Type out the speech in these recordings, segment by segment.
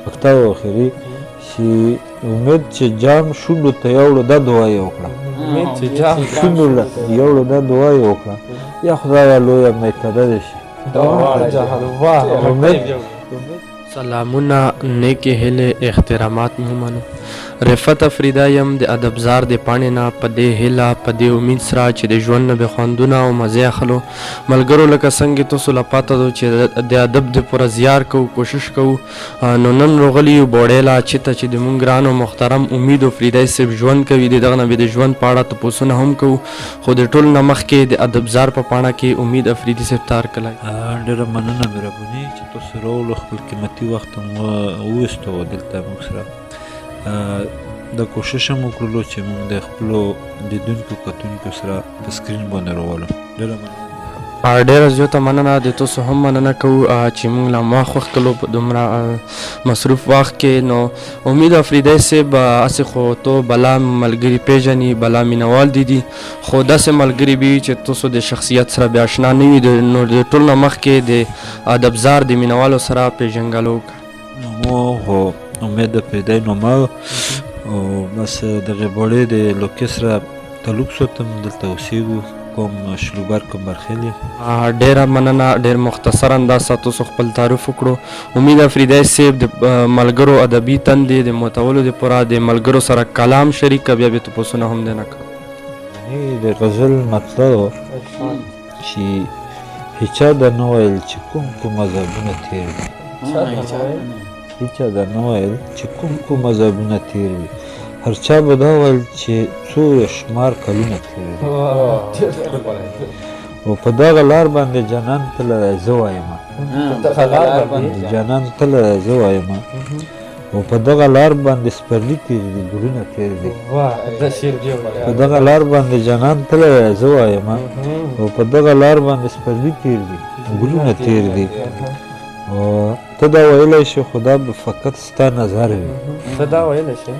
مقطع اخري چې امید چې جام شونډو ته یوړو دا دعا یې وکړه شونډو له یوړو دا دعا یې وکړه یا خدایه لویه میکده دې شي سلامونه نیکې هیلې احترامات مو منو رفت افریدا یم د ادبزار د پاڼې نه په دې هیله په دې امید سره چې د ژوند نه به خوندونه او مزې اخلو ملګرو لکه څنګه تاسو له پاته دو چې د ادب د پوره زیار کوو کوشش کوو نو نن راغلي یو بوډیلا چېته چې د مونږ ګران او محترم امید افریدی صاحب ژوند کوي د دغه نه به د ژوند په اړه تپوسونه هم کوو خو د ټول نه مخکې د ادبزار په پاڼه کې امید افریدي صاحب ته هرکلی ډېره مننه مهرباني چې تاسو راغلو خپل قیمتي وخت مو وویستو دلته موږ سره دا کوشش هم وکړلو چې موږ د خپلو لیدونکو کتونکو سره په سکرین باندې راولو ډېره مننه ډېره زیاته مننه د تاسو هم مننه کوو چې موږ له ما خوښ کړلو په دومره مصروف وخت کې نو امید افریدی صاحب هسې خو تو بلا ملګري پیژني بلا مینوال دي خو داسې ملګري به وي چې تاسو د شخصیت سره بیا اشنا نه وي نو د ټول نه مخکې د ادبزار د مینوالو سره پیژنګلو مو خو امید افریدی نومه او بس دغې بوړې د لوکې سره تعلق ساتم دلته اوسېږو کوم شلوبر کوم برخیل ډیره مننه ډیر مختصر انداز تاسو خپل تعریف وکړو امید افریدی صاحب د ملګرو ادبي تندې د متولو د پوره د ملګرو سره کلام شریک بیا به تاسو نه هم دی نه کړو د غزل مطلب چې هیچا دا نه ویل چې کوم مذهبونه تیر دي هیچا دا نه ویل چې کوم مذهبونه تیر دي هر چا به دا ویل چې څو شمار کلونه تیر دي او په دغه لار باندې جانان تللی زه وایم جانان تللی زه وایم او په دغه لار باندې سپرلي تیر دي ګلونه تیر دي په دغه لار باندې جانان تللی زه وایم او په دغه لار باندې سپرلي تیر دي ګلونه تیر دي او ته دا ویلی شي خو دا به فقط ستا نظر وي ته دا ویلی شي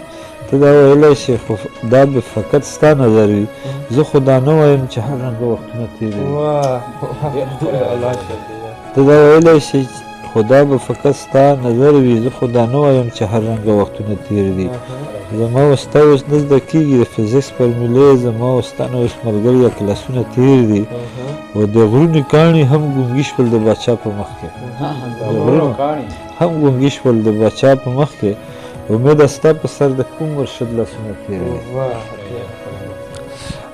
ته دا ویلی شي خو دا به فقط ستا نظر وي زه خو دا نه وایم چې هر رنګه وختونه تیر دي ته دا ویلی شي خو دا به فقط ستا نظر وي زه خو دا نه وایم چې هر رنګه وختونه تیر دي زما او ستا اوس نه زده کېږي د فزیکس فارمولې زما او ستا نه اوس ملګري کلاسونه تیر دي او د غرونو کاڼي هم ګونګي شول د باچا په مخ کې هم ګونګي شول د باچا په مخ کې امید ستا په سر د کوم مرشد لاسونه تیر دي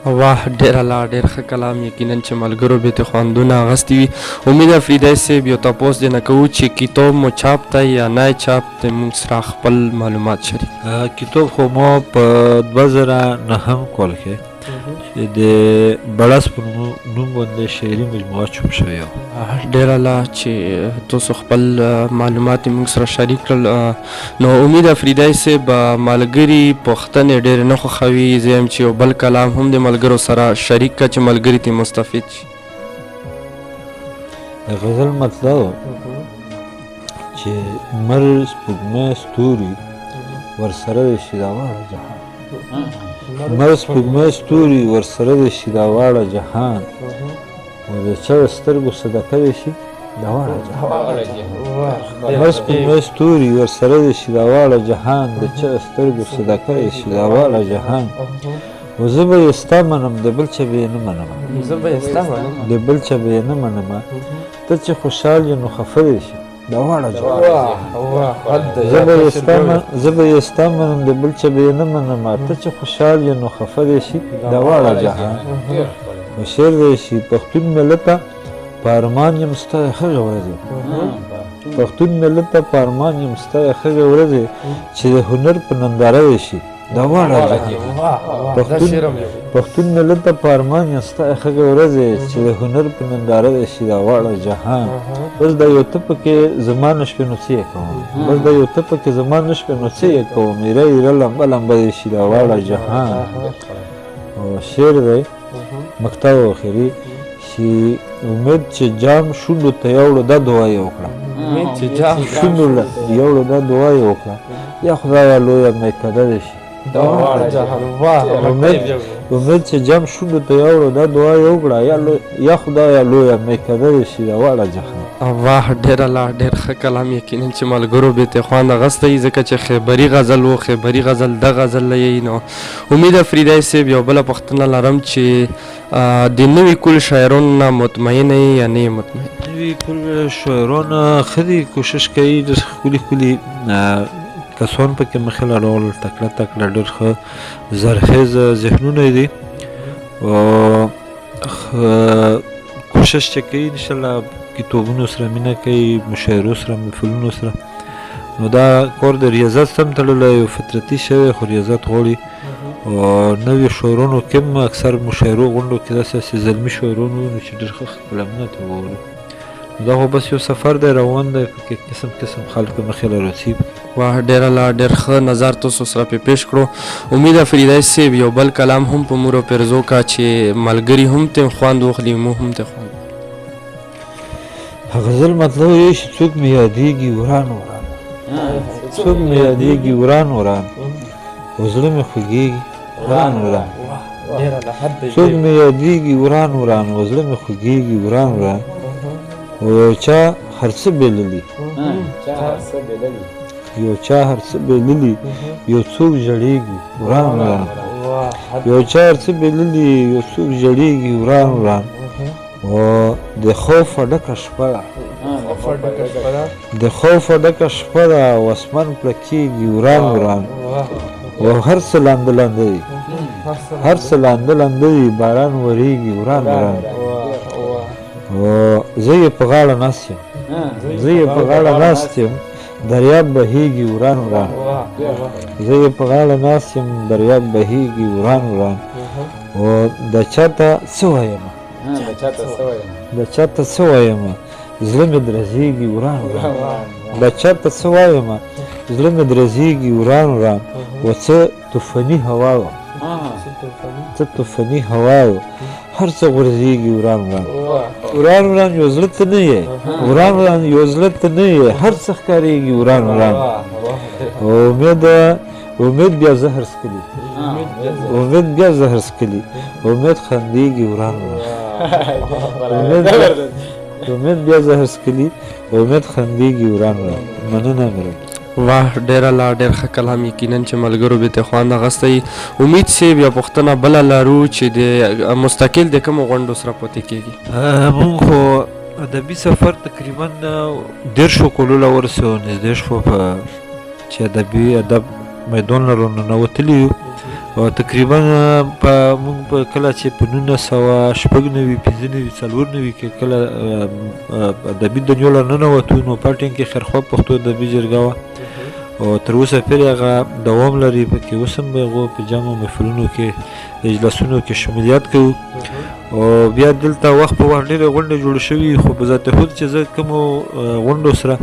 واه ډېره لا ډېر ښه کلام یقینا چې ملګرو به ترې خوندونه اخیستي وي امید افریدی صاحب یو تپوس دې نه کوو چې کتاب مو چاپ دی یا نه چاپ دی موږ سره خپل معلومات شریک کتاب خو ما په 2009 کال کې چې د بړاس په نوم باندې شعري مجموعه چوپ شوې وه ډېره لا چې تاسو خپل معلومات موږ سره شریک کړل نو امید افریدی صاحب ملګري پوښتنې ډېرې نه خوښوي زه یم چې یو بل کلام هم د ملګرو سره شریک کړه چې ملګري ترې مستفید شي د غزل مطلب چې مر سپوږمۍ ستوري ورسره د شي دا واړه جهان مر سپوږمۍ ستوري ورسره د شي دا واړه جهان او د چا سترګو صدقه د شي دا واړه جهان مر سپوږمۍ ستوري ورسره د شي دا واړه جهان د چا سترګو صدقه د شي دا واړه جهان و زه به یې ستا منم د بل چا به یې نه منم د بل چا به یې نه منم ته چې خوشحال یې نو خفه دې شي دا واړه جهان زه به یې ستا منم د بل چا به یې نه منم ته چې خوشحال یې نو خفه دې شي دا واړه جهان و شعر دی شي پښتون ملت ته په ارمان یم ستا یې هغې ورځې پښتون ملت ته په ارمان یم ستا یې هغې ورځې چې د هنر په ننداره دې شي دا واړه جهان پښتون ملت ته په ارمان یم ستا یې هغې ورځې چې د هنر په ننداره دې شي دا واړه جهان بس دا یو ته پکې زما نه شوې نو څه یې کوم بس دا یو ته پکې زما نه شوې نو څه یې کوم ایره ایره لمبه لمبه دې شي دا واړه جهان او شعر دی مقطع اخري چې امید چې جام شونډو ته یوړو دا دعا یې وکړه شونډو له یوړو دا دعا یې وکړه یا خدایه لویه میکده دې شي دواړه جهان واه امید چې جام شونډو ته یوړو دا دعا یې وکړه یا خدایه لویه میکده دې شي دواړه جهان واه ډېر الله ډېر ښه کلام یقینا چې ملګرو بېتې خوند اغستی ځکه چې خیبري غزل و خیبري غزل د غزل یې نو امید افریدی صاحب یو بله پوښتنه لرم چې د نوي کل شاعرانو نه مطمئنه یې یا نه یې مطمئن نوي کل شاعران ښه دي کوشش کوي ډېر ښکلي ښکلي کسان پکې مخې لرول تکړه تکړه ډېر ښه زرخیزه ذهنونه دي او کوشش چې کوي انشاءالله کتابونو سره مینه کوي مشاعرو سره محفلونو سره نو دا کار د ریاضت سم تړلی یو فطرتي شوی خو ریاضت غواړي او نوي شاعرانو کې هم اکثر مشاعرو غونډو کې داسې زلمي شاعران وي نو چې ډېر ښه کلامونه ترې واورو دا خو بس یو سفر دی روان دی پکې قسم قسم خلک مخې له راځي واه ډېر الله ډېر ښه نظر تاسو سره پې پیش کړو امید افریدی صاحب یو بل کلام هم په مورو پرزو کا چې ملګري هم ترې خوند واخلي مو هم ترې خوند غزل مطلب یې چې څوک مې یادېږي وران وران څوک مې یادېږي وران وران او زړه مې خوږېږي وران وران څوک مې یادېږي وران وران او زړه مې خوږېږي وران وران او یو چا هر څه بېللي یو چا هر څه بېللي یو څوک ژړېږي وران وران یو چا هر څه بېللي یو څوک ژړېږي وران وران او د خوفه ډکه شپه ده د خوفه ډکه شپه ده او اسمان پړکېږي وران وران او هر څه لانده لانده دي هر څه لانده لانده دي باران ورېږي وران وران او زه یې په غاړه ناست یم زه یې په غاړه ناست یم دریاب بهېږي وران وران زه یې په غاړه ناست یم دریاب بهېږي وران وران او د چاته څه وایمه د چاته څه وایمه زړه مې درزېږي وران وران د چاته څه وایمه زړه مې درزېږي وران وران و څه طوفاني هوا وه څه طوفاني هوا وه هر څه غورځېږي وران وران وران وران یو زړه ته نه یې وران وران یو زړه ته نه یې هر څه ښکارېږي وران وران امید بیا زهر څکلي امید بیا زهر څکلي امید خندېږي وران وران امید بیا زهر څکلي امید خندېږي وران وران مننه مې واه ډېر الله ډېر ښه کلام یقینا چې ملګرو بېتې خوند اخیستی امید صاحب یوه پوښتنه بله لرو چې د مستقل د کومو غونډو سره پاتې کېږي مونږ خو ادبي سفر تقریبا 10 کلونه ورسېو نږدې شوه په چې ادب میدان له راننوتلي یو او تقریبا مونږ په کله چې په 1996 95 کې کله ادبي دنیا له ننوتو نو په ټینګ کې خیرخوا پښتو ادبي جرګه وه او تر اوسه پورې هغه دوام لري پکې اوس هم به هغو په جمع محفلونو کې اجلاسونو کې شمولیت کوو او بیا دلته وخت په وخت ډېرې غونډې جوړې شوي خو په ذات خود چې زه کومو غونډو سره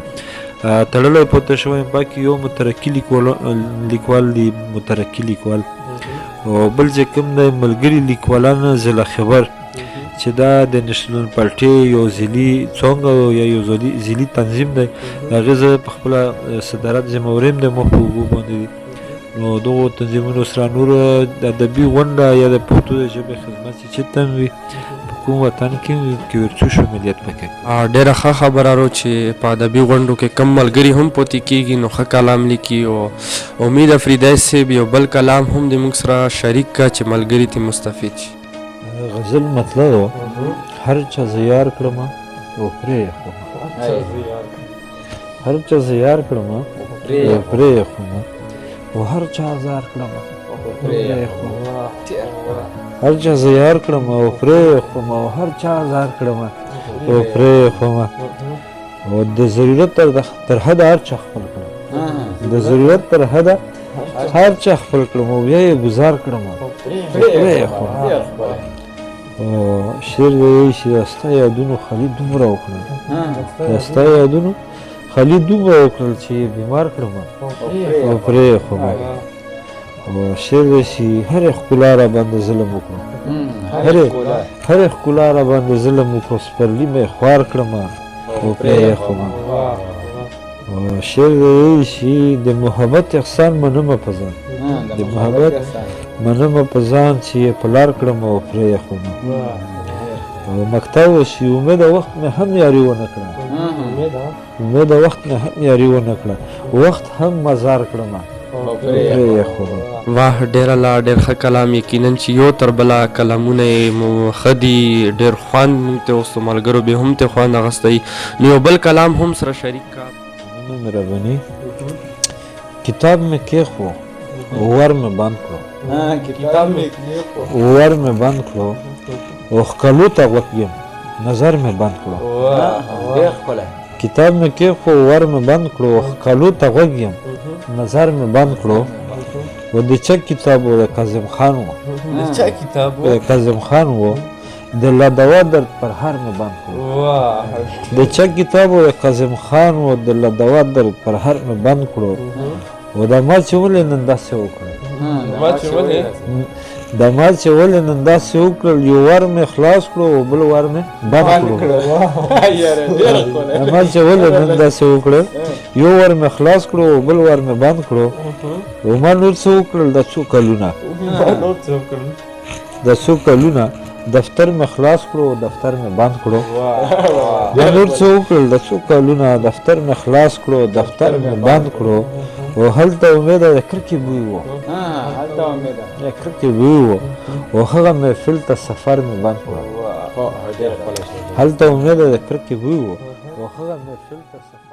تړلی پاتې شوی یم پکې یو مترقي لیکوال دی مترقي لیکوال او بل چې کوم دی ملګري لیکوالان ضلع خبر چې دا د نېشنل پارټۍ یو ضلعي څانګه یا یو ضلعي تنظیم دی د هغې زه په خپله صدارت ذمهوري یم دی ما په اوږو باندې دي نو دغو تنظیمونو سره نور ادبي غونډه یا د پښتو د ژبې خدمت چې چېرته هم وي په کوم وطن کې وي کې ورڅو شمولیت پکې ډېره ښه خبره رو چې په ادبي غونډو کې کم ملګري هم پاتې کېږي نو ښه کلام لیکي او امید افریدی صاحب یو بل کلام هم د موږ سره شریک کا چې ملګري ترې مستفید شي غزل مطلب هر چا زیار کړم او پرېښوم هر چا زیار کړم او پرېښوم او هر چا ازار کړم او پرېښوم هر چا زیار کړم او پرېښوم او هر چا ازار کړم او پرېښوم او د ضرورت تر حده هر چا خپل کړم د ضرورت تر حده هر چا خپل کړم او بیا یې ګزار کړم پرېښوم شعر دی چې د ستا یادونو خالي دومره وکړل د ستا یادونو خالي دومره وکړل چې بیمار کړم او پرېښوم او شعر دی چې هرې ښکلا را باندې ظلم وکړم هرې ښکلا را باندې ظلم وکړو سپرلي مې خوار کړم او پرېښوم او شعر دی شي د محبت احسان منمه په ځان د محبت منمه په ځان چې یې په لار کړم او پرېښوم او مکتب شي امید وخت مې هم یاري ونه کړه امید وخت مې هم یاري ونه کړه وخت هم مزار کړم پرېښوم واه ډیر الله ډیر ښه کلام یقینا چې یو تر بله کلامونه یې مو ښه دي ډیر خوند مونږ ته اوس ملګرو به هم ته خوند اخیستی نو یو بل کلام هم سره شریک کا مهرباني کتاب مې کېښو ور مې بند کړو ور مې بند کړو او ښکلو ته غوږ یم نظر مې بند کړو کتاب مې کېښو ور مې بند کړو ښکلو ته غوږ یم نظر مې بند کړو و د چا کتاب و د کاظم خان و د کاظم خان و د لدوا درد پر هر مې بند کړو د چا کتاب و د کاظم خان و د لدوا درد پر هر مې بند کړو و د ما چې ولې نن داسې وکړل د ما چې ولې نن داسې وکړل یو ور مې خلاص کړو او بل ور مې بند کړو د ما چې ولې نن داسې وکړل یو ور مې خلاص کړو او بل ور مې بند کړو او ما نور څه وکړل د څو کلونه د څو کلونه دفتر مې خلاص کړو او دفتر مې بند کړو ما نور څه وکړل د څو کلونه دفتر مې خلاص کړو دفتر مې بند کړو او هلته امید د کرکې بوی و د کرکې بوی و او هغه محفل ته سفر مې بند کړو هلته امید د کرکې بوی و او هغه محفل ته سفر